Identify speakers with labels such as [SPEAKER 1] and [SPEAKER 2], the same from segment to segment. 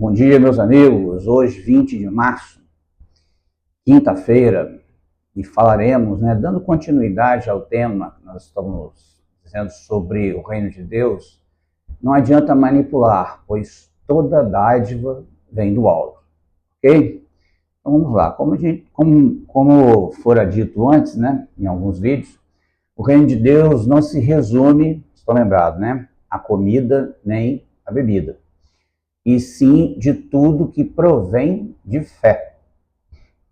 [SPEAKER 1] Bom dia, meus amigos. Hoje, 20 de março, quinta-feira, e falaremos, dando continuidade ao tema que nós estamos dizendo sobre o reino de Deus. Não adianta manipular, pois toda dádiva vem do alto. Ok? Então vamos lá. Como fora dito antes, em alguns vídeos, o reino de Deus não se resume, estou lembrado, a comida nem a bebida, e sim de tudo que provém de fé.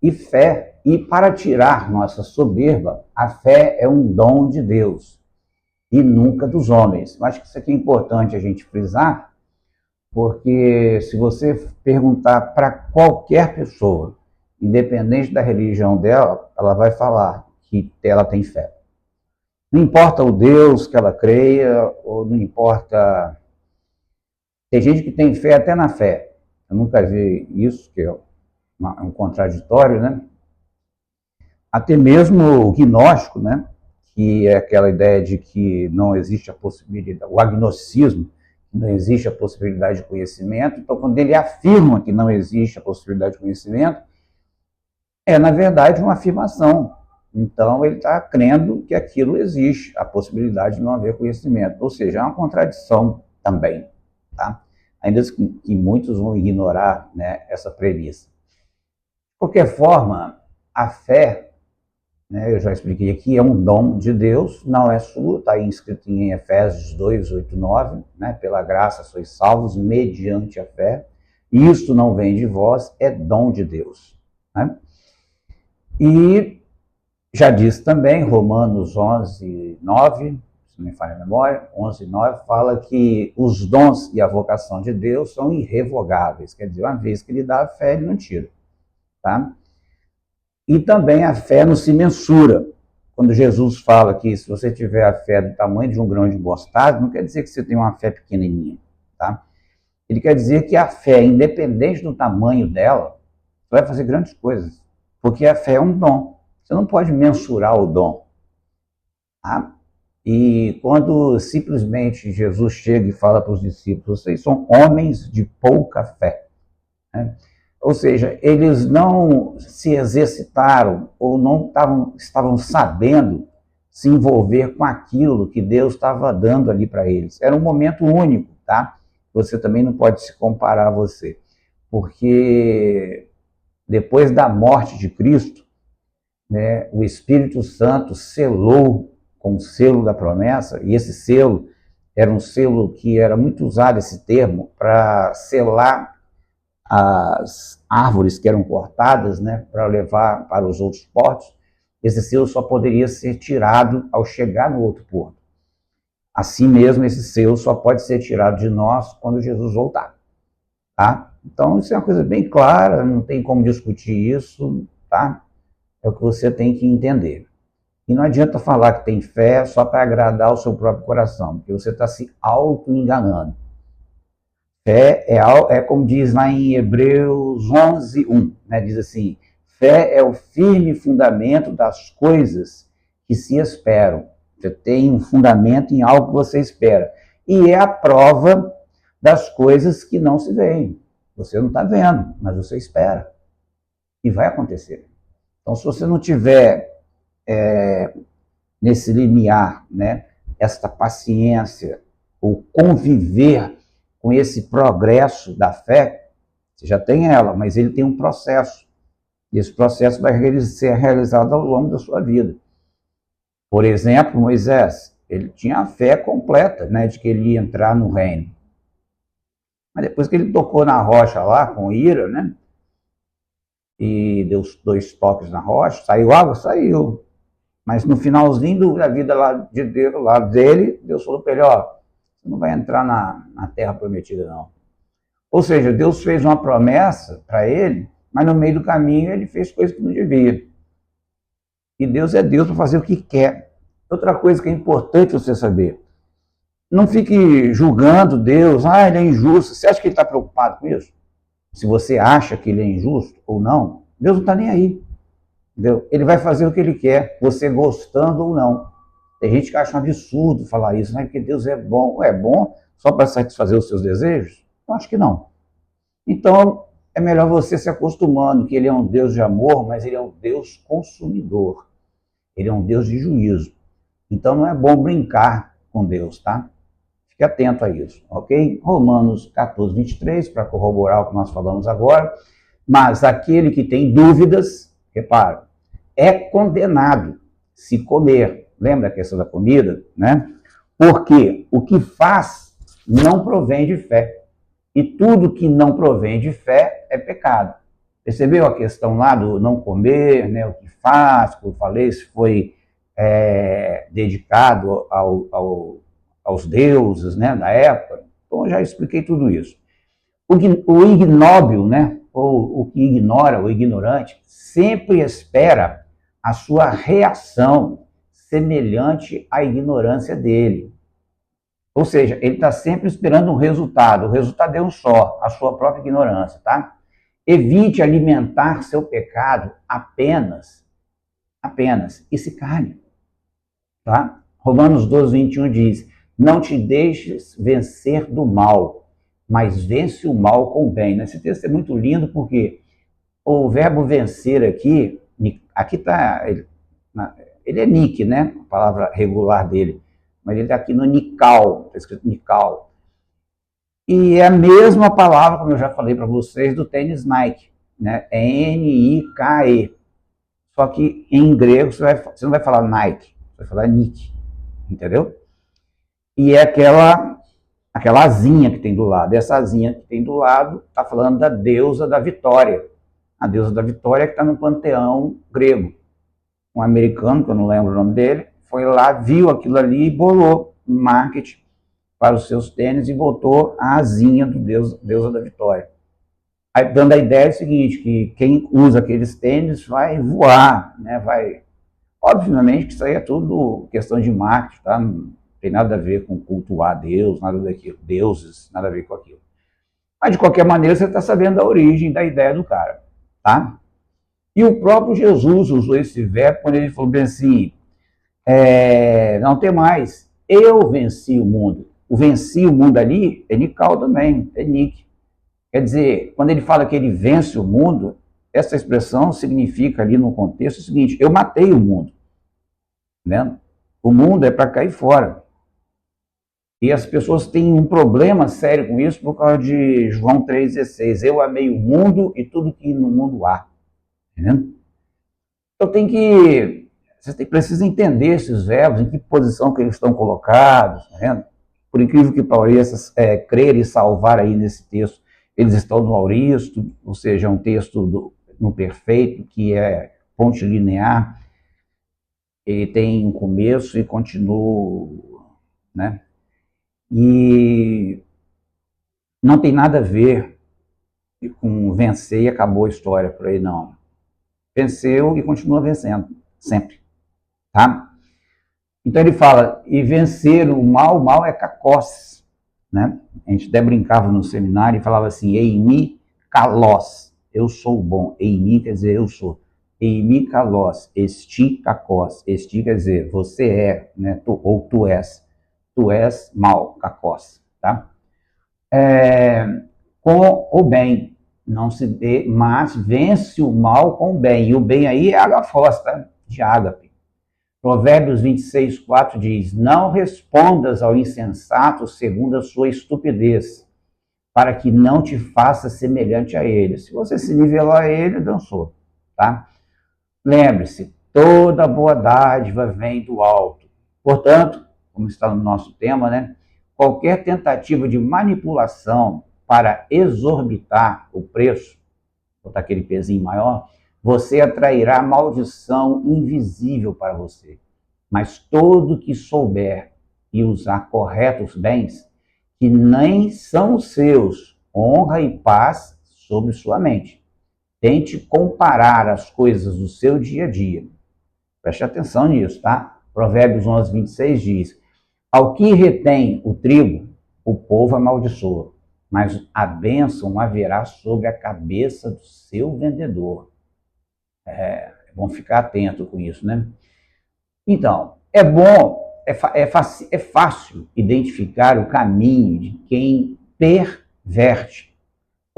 [SPEAKER 1] E para tirar nossa soberba, a fé é um dom de Deus e nunca dos homens. Eu acho que isso aqui é importante a gente frisar, porque se você perguntar para qualquer pessoa, independente da religião dela, ela vai falar que ela tem fé. Não importa o Deus que ela creia, ou não importa. Tem gente que tem fé até na fé. Eu nunca vi isso, que é um contraditório, Até mesmo o gnóstico, que é aquela ideia de que não existe a possibilidade, o agnosticismo, não existe a possibilidade de conhecimento. Então, quando ele afirma que não existe a possibilidade de conhecimento, é, na verdade, uma afirmação. Então, ele está crendo que aquilo existe, a possibilidade de não haver conhecimento. Ou seja, é uma contradição também, tá? Ainda que muitos vão ignorar, essa premissa. De qualquer forma, a fé, eu já expliquei aqui, é um dom de Deus, não é sua, está escrito em Efésios 2, 8, 9, pela graça sois salvos mediante a fé, isto não vem de vós, é dom de Deus. E já disse também, Romanos 11, 9, se não me falha a memória, 11, 9, fala que os dons e a vocação de Deus são irrevogáveis, quer dizer, uma vez que ele dá a fé, ele não tira, tá? E também a fé não se mensura. Quando Jesus fala que se você tiver a fé do tamanho de um grão de mostarda, não quer dizer que você tem uma fé pequenininha, tá? Ele quer dizer que a fé, independente do tamanho dela, vai fazer grandes coisas, porque a fé é um dom. Você não pode mensurar o dom, tá? E quando simplesmente Jesus chega e fala para os discípulos, vocês são homens de pouca fé, Ou seja, eles não se exercitaram ou não estavam sabendo se envolver com aquilo que Deus estava dando ali para eles. Era um momento único, tá? Você também não pode se comparar a você. Porque depois da morte de Cristo, o Espírito Santo selou com o selo da promessa, e esse selo era um selo que era muito usado, esse termo, para selar as árvores que eram cortadas, para levar para os outros portos. Esse selo só poderia ser tirado ao chegar no outro porto. Assim mesmo, esse selo só pode ser tirado de nós quando Jesus voltar, tá? Então, isso é uma coisa bem clara, não tem como discutir isso, tá? É o que você tem que entender. E não adianta falar que tem fé só para agradar o seu próprio coração, porque você está se auto-enganando. Fé é como diz lá em Hebreus 11, 1, diz assim, fé é o firme fundamento das coisas que se esperam. Você tem um fundamento em algo que você espera. E é a prova das coisas que não se veem. Você não está vendo, mas você espera. E vai acontecer. Então, se você não tiver nesse limiar, esta paciência, ou conviver com esse progresso da fé, você já tem ela, mas ele tem um processo. E esse processo vai ser realizado ao longo da sua vida. Por exemplo, Moisés, ele tinha a fé completa, de que ele ia entrar no reino. Mas depois que ele tocou na rocha lá, com ira, e deu 2 toques na rocha, saiu água? Saiu. Mas no finalzinho da vida lá dele, Deus falou para ele, você não vai entrar na terra prometida, não. Ou seja, Deus fez uma promessa para ele, mas no meio do caminho ele fez coisas que não devia. E Deus é Deus para fazer o que quer. Outra coisa que é importante você saber, não fique julgando Deus, ele é injusto. Você acha que ele está preocupado com isso? Se você acha que ele é injusto ou não, Deus não está nem aí. Entendeu? Ele vai fazer o que ele quer, você gostando ou não. Tem gente que acha um absurdo falar isso, porque Deus é bom. É bom só para satisfazer os seus desejos? Eu acho que não. Então, é melhor você se acostumando que ele é um Deus de amor, mas ele é um Deus consumidor. Ele é um Deus de juízo. Então, não é bom brincar com Deus, tá? Fique atento a isso, ok? Romanos 14, 23, para corroborar o que nós falamos agora. Mas aquele que tem dúvidas, repara, é condenado se comer. Lembra a questão da comida, né? Porque o que faz não provém de fé. E tudo que não provém de fé é pecado. Percebeu a questão lá do não comer, né? O que faz, como eu falei, se foi dedicado aos deuses, né, da época. Então, eu já expliquei tudo isso. O ignóbil, né, ou o que ignora, o ignorante, sempre espera a sua reação semelhante à ignorância dele. Ou seja, ele está sempre esperando um resultado. O resultado é um só, a sua própria ignorância, tá? Evite alimentar seu pecado apenas e se cale, tá? Romanos 12, 21 diz, não te deixes vencer do mal, mas vence o mal com o bem. Esse texto é muito lindo porque o verbo vencer aqui está, ele é Nick, né? A palavra regular dele, mas ele está aqui no Nikal, está escrito Nikal. E é a mesma palavra, como eu já falei para vocês, do tênis Nike, né? É N-I-K-E. Só que em grego você não vai falar Nike, você vai falar Nick, entendeu? E é aquela asinha que tem do lado. Essa asinha que tem do lado está falando da deusa da vitória. A deusa da vitória que está no panteão grego. Um americano, que eu não lembro o nome dele, foi lá, viu aquilo ali e bolou marketing para os seus tênis e botou a asinha do deusa da vitória. Aí, dando a ideia é o seguinte, que quem usa aqueles tênis vai voar, né? Vai... Obviamente que isso aí é tudo questão de marketing, tá? Não tem nada a ver com cultuar Deus, nada daquilo, deuses, nada a ver com aquilo. Mas, de qualquer maneira, você está sabendo da origem da ideia do cara, tá? E o próprio Jesus usou esse verbo quando ele falou bem assim, não tem mais, eu venci o mundo. O venci o mundo ali é Nical também, é Nick. Quer dizer, quando ele fala que ele vence o mundo, essa expressão significa ali no contexto o seguinte, eu matei o mundo. Né? O mundo é para cair fora. E as pessoas têm um problema sério com isso por causa de João 3,16. Eu amei o mundo e tudo que no mundo há. Entendeu? Então você precisa entender esses verbos, em que posição que eles estão colocados. Tá? Por incrível que pareça, crer e salvar aí nesse texto, eles estão no auristo, ou seja, um texto no perfeito, que é ponte linear. Ele tem um começo e continua, né? E não tem nada a ver com vencer e acabou a história por aí, não. Venceu e continua vencendo, sempre, tá? Então ele fala, e vencer o mal é kakos, né? A gente até brincava no seminário e falava assim, eimi kalos, eu sou bom. Eimi quer dizer eu sou. Eimi kalos, esti kakos. Esti quer dizer você é, né? Ou tu és. Tu és mal, kakos, tá? Com o bem, não se dê, mas vence o mal com o bem. E o bem aí é agafós, tá? De ágape. Provérbios 26, 4 diz, não respondas ao insensato segundo a sua estupidez, para que não te faça semelhante a ele. Se você se nivelar a ele, dançou, tá? Lembre-se, toda boa dádiva vem do alto. Portanto, como está no nosso tema, né? Qualquer tentativa de manipulação para exorbitar o preço, botar aquele pezinho maior, você atrairá maldição invisível para você. Mas todo que souber e usar corretos bens, que nem são os seus, honra e paz sobre sua mente. Tente comparar as coisas do seu dia a dia. Preste atenção nisso, tá? Provérbios 11, 26 diz, ao que retém o trigo, o povo amaldiçoa, mas a bênção haverá sobre a cabeça do seu vendedor. É bom ficar atento com isso, né? Então, é bom, é fácil identificar o caminho de quem perverte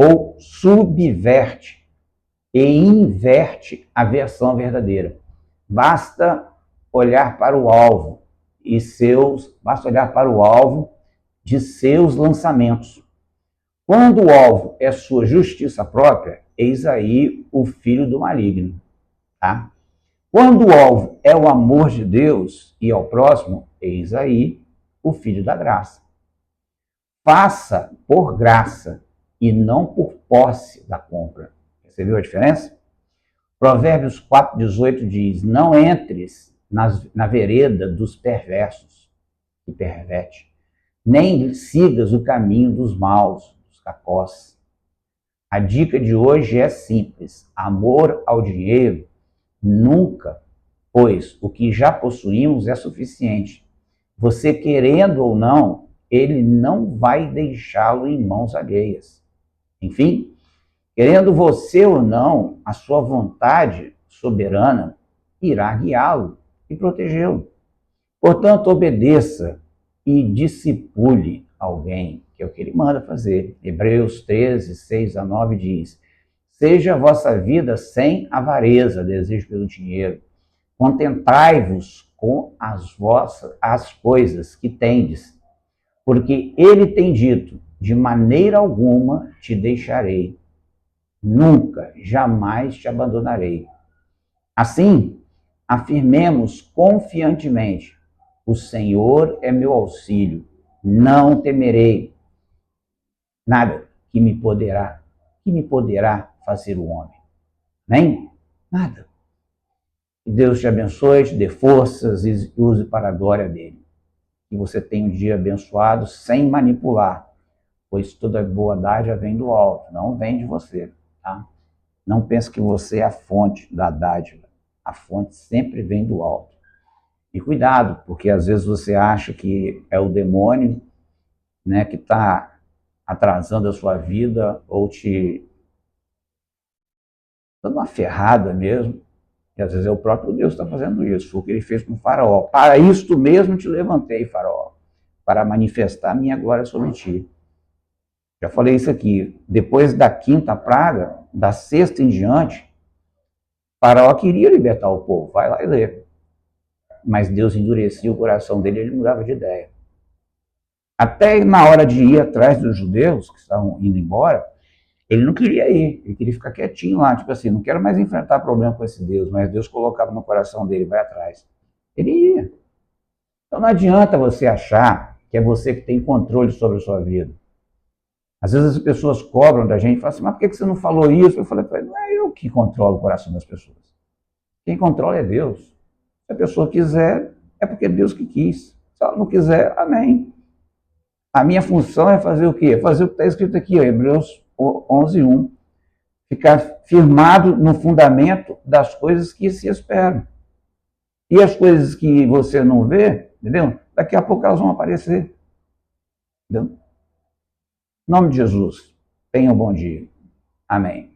[SPEAKER 1] ou subverte e inverte a versão verdadeira. Basta olhar para o alvo de seus lançamentos. Quando o alvo é sua justiça própria, eis aí o filho do maligno. Tá? Quando o alvo é o amor de Deus e ao próximo, eis aí o filho da graça. Faça por graça e não por posse da compra. Você viu a diferença? Provérbios 4,18 diz: não entres na vereda dos perversos, que perverte, nem sigas o caminho dos maus, dos cacós. A dica de hoje é simples: amor ao dinheiro nunca, pois o que já possuímos é suficiente. Você querendo ou não, ele não vai deixá-lo em mãos alheias. Enfim, querendo você ou não, a sua vontade soberana irá guiá-lo e protegê-lo. Portanto, obedeça e discipule alguém, que é o que ele manda fazer. Hebreus 13, 6-9 diz: seja a vossa vida sem avareza, desejo pelo dinheiro. Contentai-vos com as coisas que tendes, porque ele tem dito: de maneira alguma te deixarei, nunca, jamais te abandonarei. Assim, afirmemos confiantemente: o Senhor é meu auxílio, não temerei nada que me poderá fazer o homem. Nem nada. Que Deus te abençoe, te dê forças e use para a glória dele. Que você tenha um dia abençoado sem manipular, pois toda boa dádiva vem do alto, não vem de você. Tá? Não pense que você é a fonte da dádiva. A fonte sempre vem do alto. E cuidado, porque às vezes você acha que é o demônio, né, que está atrasando a sua vida ou te dando uma ferrada mesmo. E às vezes é o próprio Deus que está fazendo isso. Foi o que ele fez com o faraó. Para isto mesmo te levantei, faraó, para manifestar minha glória sobre ti. Já falei isso aqui. Depois da quinta praga, da sexta em diante, faraó queria libertar o povo. Vai lá e lê. Mas Deus endurecia o coração dele e ele mudava de ideia. Até na hora de ir atrás dos judeus que estavam indo embora, ele não queria ir, ele queria ficar quietinho lá, tipo assim, não quero mais enfrentar problema com esse Deus, mas Deus colocava no coração dele, vai atrás. Ele ia. Então não adianta você achar que é você que tem controle sobre a sua vida. Às vezes as pessoas cobram da gente e falam assim, mas por que você não falou isso? Eu falei para ele, não é eu que controlo o coração das pessoas. Quem controla é Deus. Se a pessoa quiser, é porque é Deus que quis. Se ela não quiser, amém. A minha função é fazer o quê? Fazer o que está escrito aqui, ó, Hebreus 11:1. Ficar firmado no fundamento das coisas que se esperam. E as coisas que você não vê, entendeu? Daqui a pouco elas vão aparecer. Entendeu? Em nome de Jesus, tenha um bom dia. Amém.